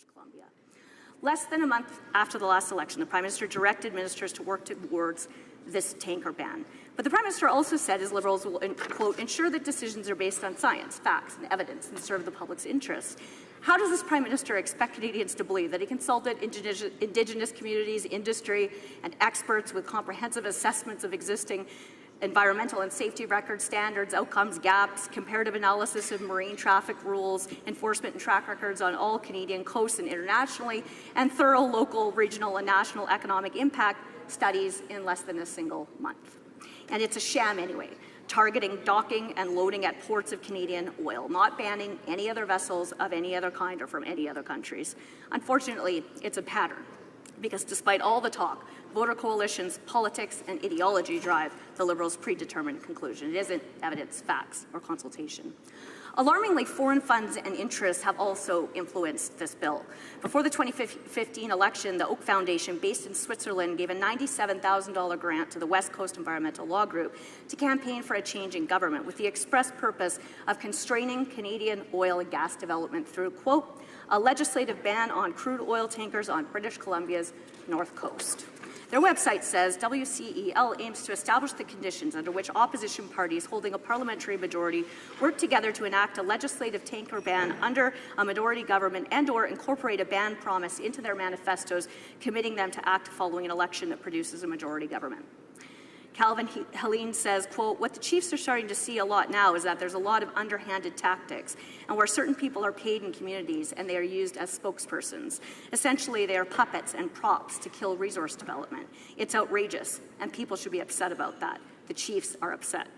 British Columbia. Less than a month after the last election, the Prime Minister directed ministers to work towards this tanker ban. But the Prime Minister also said his Liberals will, quote, ensure that decisions are based on science, facts, and evidence and serve the public's interests. How does this Prime Minister expect Canadians to believe that he consulted Indigenous communities, industry, and experts with comprehensive assessments of existing environmental and safety record standards, outcomes, gaps, comparative analysis of marine traffic rules, enforcement and track records on all Canadian coasts and internationally, and thorough local, regional, and national economic impact studies in less than a single month? And it's a sham anyway, targeting docking and loading at ports of Canadian oil, not banning any other vessels of any other kind or from any other countries. Unfortunately, it's a pattern, because despite all the talk, voter coalitions, politics, and ideology drive the Liberals' predetermined conclusion. It isn't evidence, facts, or consultation. Alarmingly, foreign funds and interests have also influenced this bill. Before the 2015 election, the Oak Foundation, based in Switzerland, gave a $97,000 grant to the West Coast Environmental Law Group to campaign for a change in government with the express purpose of constraining Canadian oil and gas development through, quote, a legislative ban on crude oil tankers on British Columbia's north coast. Their website says WCEL aims to establish the conditions under which opposition parties holding a parliamentary majority work together to enact a legislative tanker ban under a minority government and/or incorporate a ban promise into their manifestos, committing them to act following an election that produces a majority government. Calvin Helene says, quote, what the Chiefs are starting to see a lot now is that there's a lot of underhanded tactics and where certain people are paid in communities and they are used as spokespersons. Essentially, they are puppets and props to kill resource development. It's outrageous, and people should be upset about that. The Chiefs are upset.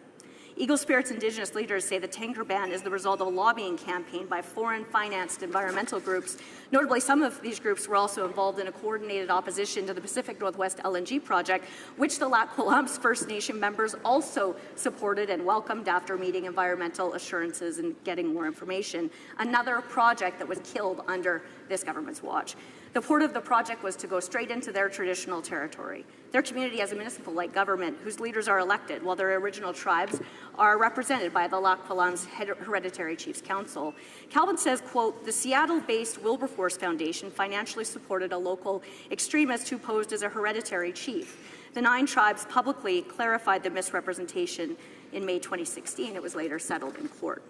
Eagle Spirit's Indigenous leaders say the tanker ban is the result of a lobbying campaign by foreign-financed environmental groups. Notably, some of these groups were also involved in a coordinated opposition to the Pacific Northwest LNG project, which the Lac Kw'alaams First Nation members also supported and welcomed after meeting environmental assurances and getting more information. Another project that was killed under this government's watch. The port of the project was to go straight into their traditional territory. Their community has a municipal-like government whose leaders are elected, while their original tribes are represented by the Lac Kw'alaams Hereditary Chiefs Council. Calvin says, quote, the Seattle-based Wilberforce Foundation financially supported a local extremist who posed as a hereditary chief. The 9 tribes publicly clarified the misrepresentation in May 2016. It was later settled in court.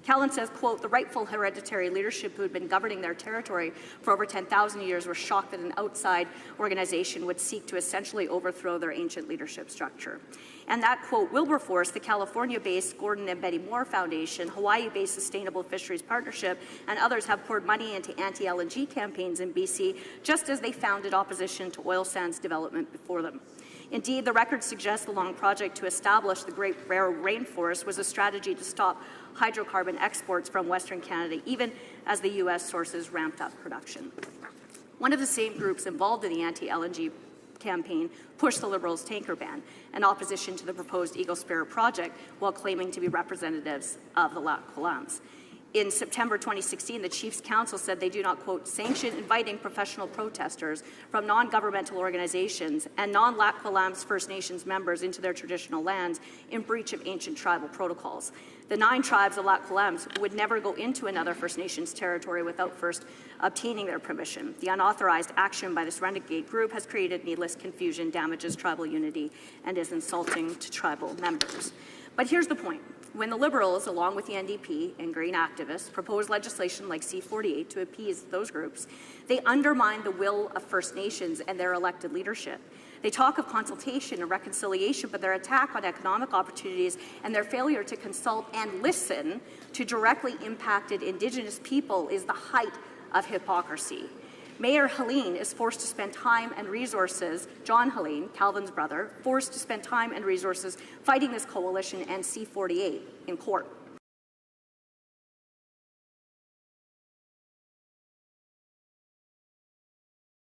Callan says, quote, the rightful hereditary leadership who had been governing their territory for over 10,000 years were shocked that an outside organization would seek to essentially overthrow their ancient leadership structure. And that, quote, Wilberforce, the California-based Gordon and Betty Moore Foundation, Hawaii-based Sustainable Fisheries Partnership, and others have poured money into anti-LNG campaigns in BC, just as they founded opposition to oil sands development before them. Indeed, the record suggests the long project to establish the Great Rare Rainforest was a strategy to stop hydrocarbon exports from Western Canada, even as the U.S. sources ramped up production. One of the same groups involved in the anti-LNG campaign pushed the Liberals' tanker ban in opposition to the proposed Eagle Spirit project while claiming to be representatives of the Lac Kw'alaams. In September 2016, the Chiefs Council said they do not, quote, sanction inviting professional protesters from non-governmental organizations and non-Lac Kw'alaams First Nations members into their traditional lands in breach of ancient tribal protocols. The 9 tribes of Lac Kw'alaams would never go into another First Nations territory without first obtaining their permission. The unauthorized action by this renegade group has created needless confusion, damages tribal unity, and is insulting to tribal members. But here's the point. When the Liberals, along with the NDP and Green activists, propose legislation like C-48 to appease those groups, they undermine the will of First Nations and their elected leadership. They talk of consultation and reconciliation, but their attack on economic opportunities and their failure to consult and listen to directly impacted Indigenous people is the height of hypocrisy. Mayor Helene is forced to spend time and resources, John Helene, Calvin's brother, forced to spend time and resources fighting this coalition and C-48 in court.